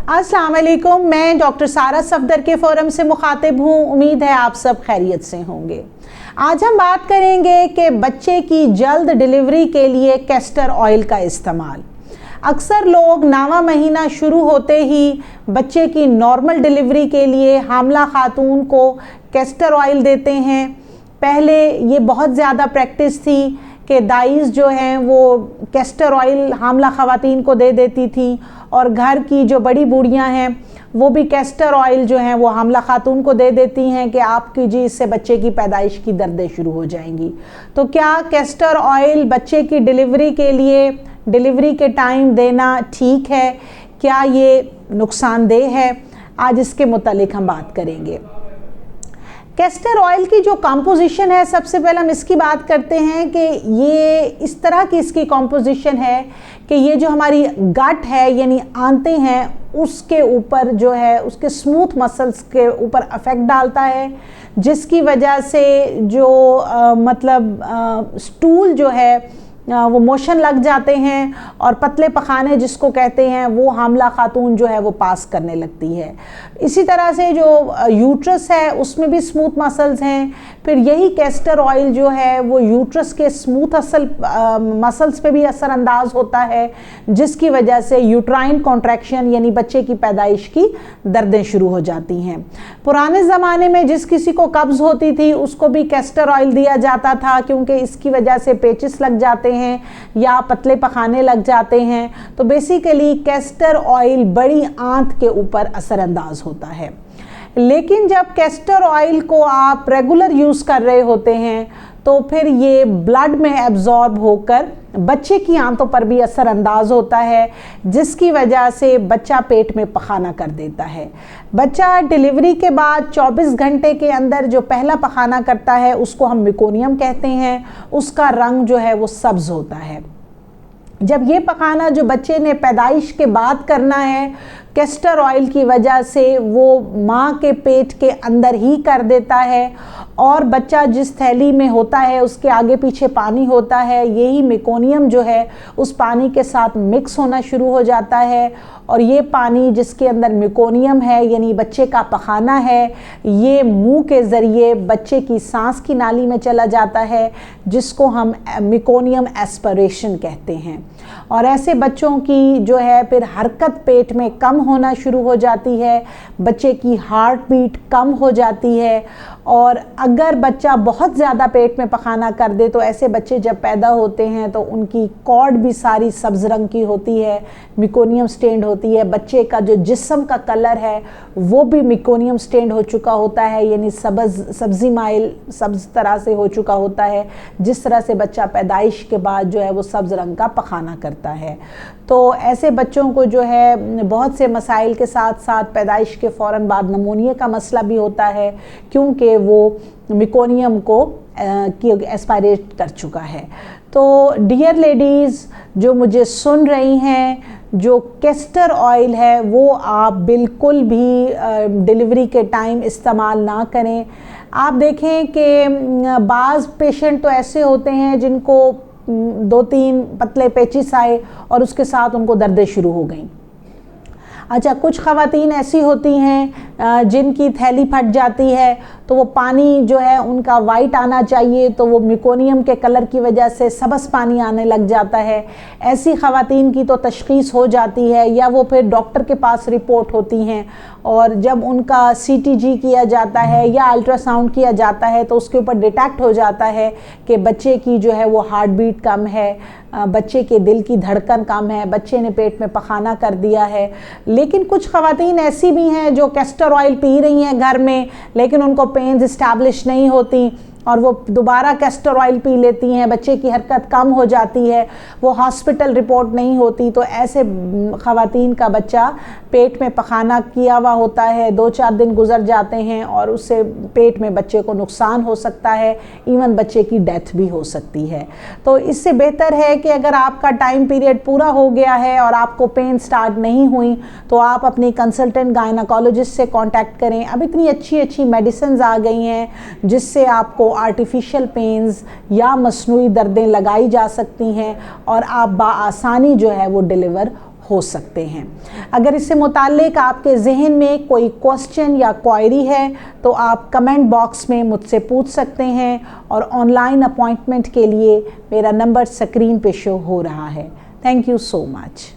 अस्सलाम वालेकुम, मैं डॉक्टर सारा सफदर के फोरम से मुखातिब हूँ। उम्मीद है आप सब खैरियत से होंगे। आज हम बात करेंगे कि बच्चे की जल्द डिलीवरी के लिए कैस्टर ऑयल का इस्तेमाल। अक्सर लोग 9वां महीना शुरू होते ही बच्चे की नॉर्मल डिलीवरी के लिए हामला खातून को कैस्टर ऑयल देते हैं। पहले ये बहुत ज़्यादा प्रैक्टिस थी कि दाइस जो हैं वो कैस्टर ऑयल हामला ख़वातीन को दे देती थी और घर की जो बड़ी बूढ़ियाँ हैं वो भी कैस्टर ऑयल जो हैं वो हामला खातून को दे देती हैं कि आप कीजिए, इससे बच्चे की पैदाइश की दर्दें शुरू हो जाएंगी। तो क्या कैस्टर ऑयल बच्चे की डिलीवरी के लिए डिलीवरी के टाइम देना ठीक है? क्या ये नुकसानदेह है? आज इसके मुतालिक हम बात करेंगे। कैस्टर ऑयल की जो कंपोजिशन है, सबसे पहले हम इसकी बात करते हैं कि ये इस तरह की इसकी कंपोजिशन है कि ये जो हमारी गट है यानी आंतें हैं उसके ऊपर जो है उसके स्मूथ मसल्स के ऊपर अफेक्ट डालता है, जिसकी वजह से जो स्टूल जो है वो मोशन लग जाते हैं और पतले पखाने जिसको कहते हैं वो हामला खातून जो है वो पास करने लगती है। इसी तरह से जो यूट्रस है उसमें भी स्मूथ मसल्स हैं। फिर यही कैस्टर ऑयल जो है वो यूट्रस के स्मूथ मसल्स पे भी असरअंदाज होता है, जिसकी वजह से यूट्राइन कॉन्ट्रैक्शन यानी बच्चे की पैदाइश की दर्दें शुरू हो जाती हैं। पुराने ज़माने में जिस किसी को कब्ज़ होती थी उसको भी कैस्टर ऑयल दिया जाता था, क्योंकि इसकी वजह से पेचिस लग जाते हैं या पतले पखाने लग जाते हैं। तो बेसिकली कैस्टर ऑयल बड़ी आंत के ऊपर असरअंदाज होता है। लेकिन जब कैस्टर ऑयल को आप रेगुलर यूज़ कर रहे होते हैं तो फिर ये ब्लड में एब्जॉर्ब होकर बच्चे की आंतों पर भी असरअंदाज होता है, जिसकी वजह से बच्चा पेट में पखाना कर देता है। बच्चा डिलीवरी के बाद 24 घंटे के अंदर जो पहला पखाना करता है उसको हम मेकोनियम कहते हैं। उसका रंग जो है वो सब्ज़ होता है। जब ये पखाना जो बच्चे ने पैदाइश के बाद करना है, कैस्टर ऑयल की वजह से वो माँ के पेट के अंदर ही कर देता है और बच्चा जिस थैली में होता है उसके आगे पीछे पानी होता है, यही मेकोनियम जो है उस पानी के साथ मिक्स होना शुरू हो जाता है और ये पानी जिसके अंदर मेकोनियम है यानी बच्चे का पखाना है, ये मुंह के ज़रिए बच्चे की सांस की नाली में चला जाता है, जिसको हम मेकोनियम एस्पिरेशन कहते हैं। और ऐसे बच्चों की जो है फिर हरकत पेट में कम होना शुरू हो जाती है, बच्चे की हार्ट बीट कम हो जाती है। और अगर बच्चा बहुत ज़्यादा पेट में पखाना कर दे तो ऐसे बच्चे जब पैदा होते हैं तो उनकी कॉर्ड भी सारी सब्ज़ रंग की होती है, मेकोनियम स्टेन्ड होती है। बच्चे का जो जिस्म का कलर है वो भी मेकोनियम स्टेन्ड हो चुका होता है, यानी सब्ज़ी माइल सब्ज़ तरह से हो चुका होता है, जिस तरह से बच्चा पैदाइश के बाद जो है वो सब्ज़ रंग का पखाना करता है। तो ऐसे बच्चों को जो है बहुत से मसाइल के साथ साथ पैदाइश के फ़ौरन बाद नमूनिया का मसला भी होता है, क्योंकि वो मेकोनियम को एस्पायरेट कर चुका है। तो डियर लेडीज़ जो मुझे सुन रही हैं, जो कैस्टर ऑयल है वो आप बिल्कुल भी डिलीवरी के टाइम इस्तेमाल ना करें। आप देखें कि बाज़ पेशेंट तो ऐसे होते हैं जिनको 2-3 पतले पेचिस आए और उसके साथ उनको दर्दें शुरू हो गई। अच्छा, कुछ ख़वातीन ऐसी होती हैं जिनकी थैली फट जाती है तो वो पानी जो है उनका वाइट आना चाहिए, तो वो मेकोनियम के कलर की वजह से सबस पानी आने लग जाता है। ऐसी ख़वातीन की तो तशख़ीस हो जाती है या वो फिर डॉक्टर के पास रिपोर्ट होती हैं और जब उनका CTG किया जाता है या अल्ट्रासाउंड किया जाता है तो उसके ऊपर डिटेक्ट हो जाता है कि बच्चे की जो है वो हार्ट बीट कम है, बच्चे के दिल की धड़कन कम है, बच्चे ने पेट में पखाना कर दिया है। लेकिन कुछ ख़वातीन ऐसी भी हैं जो कैस्टर ऑयल पी रही हैं घर में, लेकिन उनको पेन्स इस्टेब्लिश नहीं होती और वो दोबारा कैस्टर ऑयल पी लेती हैं, बच्चे की हरकत कम हो जाती है, वो हॉस्पिटल रिपोर्ट नहीं होती। तो ऐसे ख़वातीन का बच्चा पेट में पखाना किया हुआ होता है, 2-4 दिन गुजर जाते हैं और उससे पेट में बच्चे को नुकसान हो सकता है, इवन बच्चे की डेथ भी हो सकती है। तो इससे बेहतर है कि अगर आपका टाइम पीरियड पूरा हो गया है और आपको पेन स्टार्ट नहीं हुई तो आप अपनी कंसल्टेंट गायनाकोलॉजिस्ट से कांटेक्ट करें। अब इतनी अच्छी अच्छी मेडिसिन आ गई हैं जिससे आपको आर्टिफिशियल पेन्स या मसनूई दर्दें लगाई जा सकती हैं और आप बाआसानी जो है वो डिलीवर हो सकते हैं। अगर इससे मुताल्लिक आपके जहन में कोई क्वेश्चन या क्वायरी है तो आप कमेंट बॉक्स में मुझसे पूछ सकते हैं और ऑनलाइन अपॉइंटमेंट के लिए मेरा नंबर स्क्रीन पे शो हो रहा है। Thank you so much.